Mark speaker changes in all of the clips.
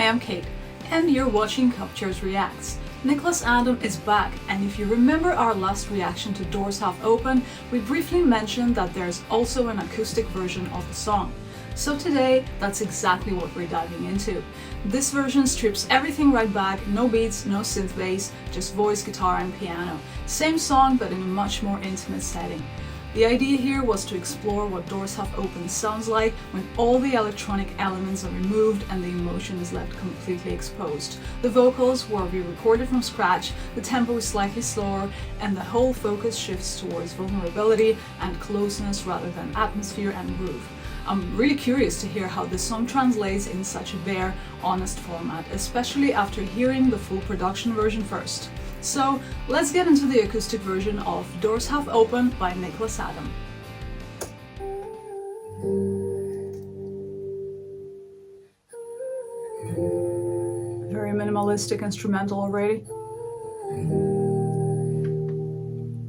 Speaker 1: am Kate, and you're watching Cupchairs Reacts. Niklas Adam is back, and if you remember our last reaction to Doors Half Open, we briefly mentioned that there's also an acoustic version of the song. So today, that's exactly what we're diving into. This version strips everything right back, no beats, no synth bass, just voice, guitar and piano. Same song, but in a much more intimate setting. The idea here was to explore what Doors Half Open sounds like when all the electronic elements are removed and the emotion is left completely exposed. The vocals were re-recorded from scratch, the tempo is slightly slower, and the whole focus shifts towards vulnerability and closeness rather than atmosphere and groove. I'm really curious to hear how this song translates in such a bare, honest format, especially after hearing the full production version first. So let's get into the acoustic version of Doors Half Open by Niklas Adam. Very minimalistic instrumental already.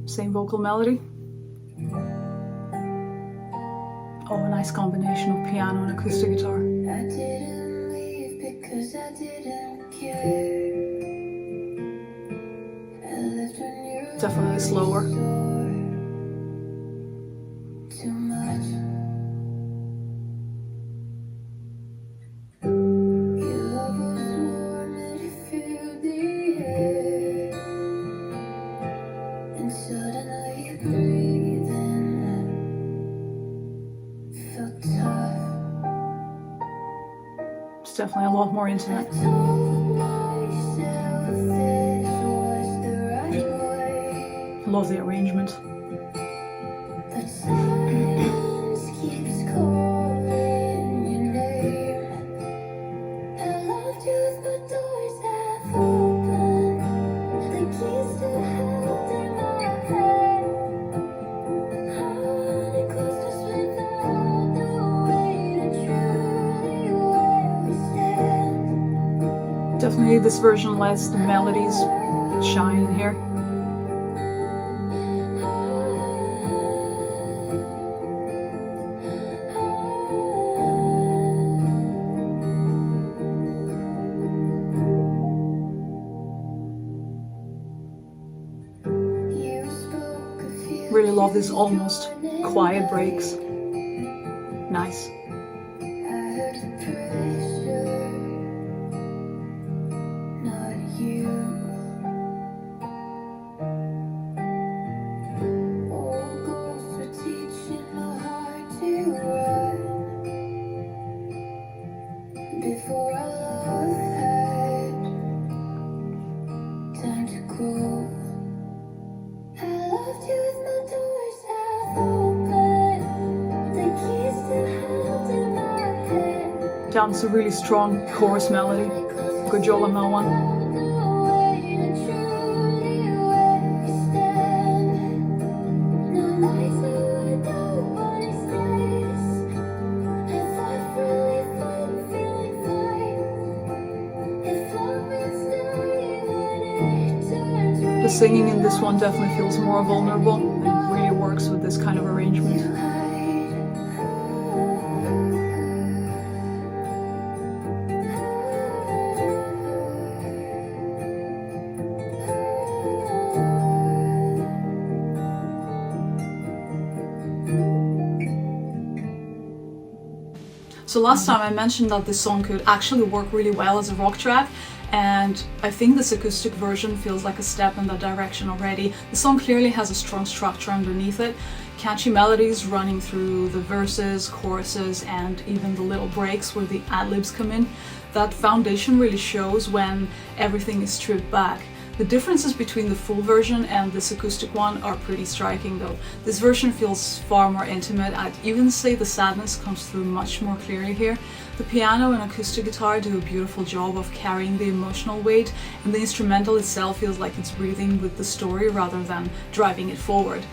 Speaker 1: Same vocal melody. Oh, a nice combination of piano and acoustic guitar.
Speaker 2: I didn't leave because I didn't care. I left when you
Speaker 1: Definitely slower.
Speaker 2: too much. Your love was warm and it filled the air, and suddenly you breathing felt tough.
Speaker 1: It's definitely a lot more intimate.
Speaker 2: I told myself this was the right way,
Speaker 1: Love the arrangement.
Speaker 2: but silence keeps calling your name. I loved you with my doors half open, the keys still held in my hand. Honey closeness without the weight and truly where we stand.
Speaker 1: Definitely this version lets the melodies shine here. Really love these almost quiet breaks. Nice.
Speaker 2: Before our love had time to grow, I loved you with my doors half open, the keys still held in my hand.
Speaker 1: Down to a really strong chorus melody. Good job on that one. The singing in this one definitely feels more vulnerable and really works with this kind of arrangement. So last time I mentioned that this song could actually work really well as a rock track, and I think this acoustic version feels like a step in that direction already. The song clearly has a strong structure underneath it, catchy melodies running through the verses, choruses, and even the little breaks where the ad-libs come in. That foundation really shows when everything is stripped back. The differences between the full version and this acoustic one are pretty striking though. This version feels far more intimate. I'd even say the sadness comes through much more clearly here. The piano and acoustic guitar do a beautiful job of carrying the emotional weight, and the instrumental itself feels like it's breathing with the story rather than driving it forward.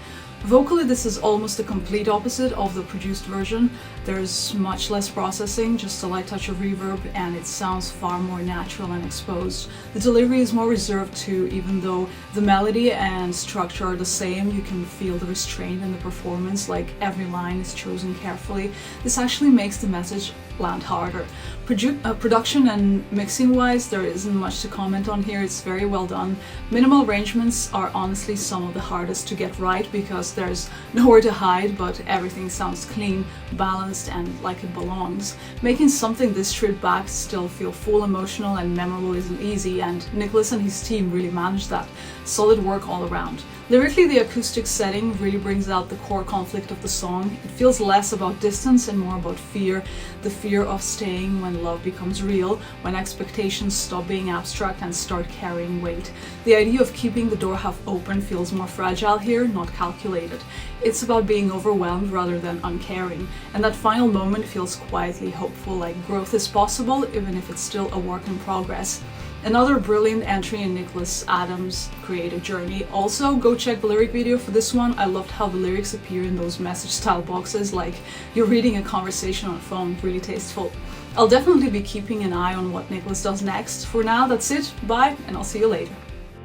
Speaker 1: Vocally, this is almost the complete opposite of the produced version. There's much less processing, just a light touch of reverb, and it sounds far more natural and exposed. The delivery is more reserved too, even though the melody and structure are the same. You can feel the restraint in the performance, like every line is chosen carefully. This actually makes the message land harder. Production and mixing wise, there isn't much to comment on here. It's very well done. Minimal arrangements are honestly some of the hardest to get right because there's nowhere to hide, but everything sounds clean, balanced, and like it belongs. Making something this stripped back still feel full, emotional, and memorable isn't easy, and Niklas and his team really managed that. Solid work all around. Lyrically, the acoustic setting really brings out the core conflict of the song. It feels less about distance and more about fear, the fear of staying when love becomes real, when expectations stop being abstract and start carrying weight. The idea of keeping the door half open feels more fragile here, not calculated. It's about being overwhelmed rather than uncaring, and that final moment feels quietly hopeful, like growth is possible even if it's still a work in progress. Another brilliant entry in Nicholas Adams' creative journey. Also, go check the lyric video for this one. I loved how the lyrics appear in those message style boxes, like you're reading a conversation on a phone. Really tasteful. I'll definitely be keeping an eye on what Niklas does next. For now, that's it. Bye, and I'll see you later.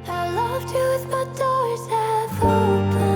Speaker 2: I loved you with my doors half open.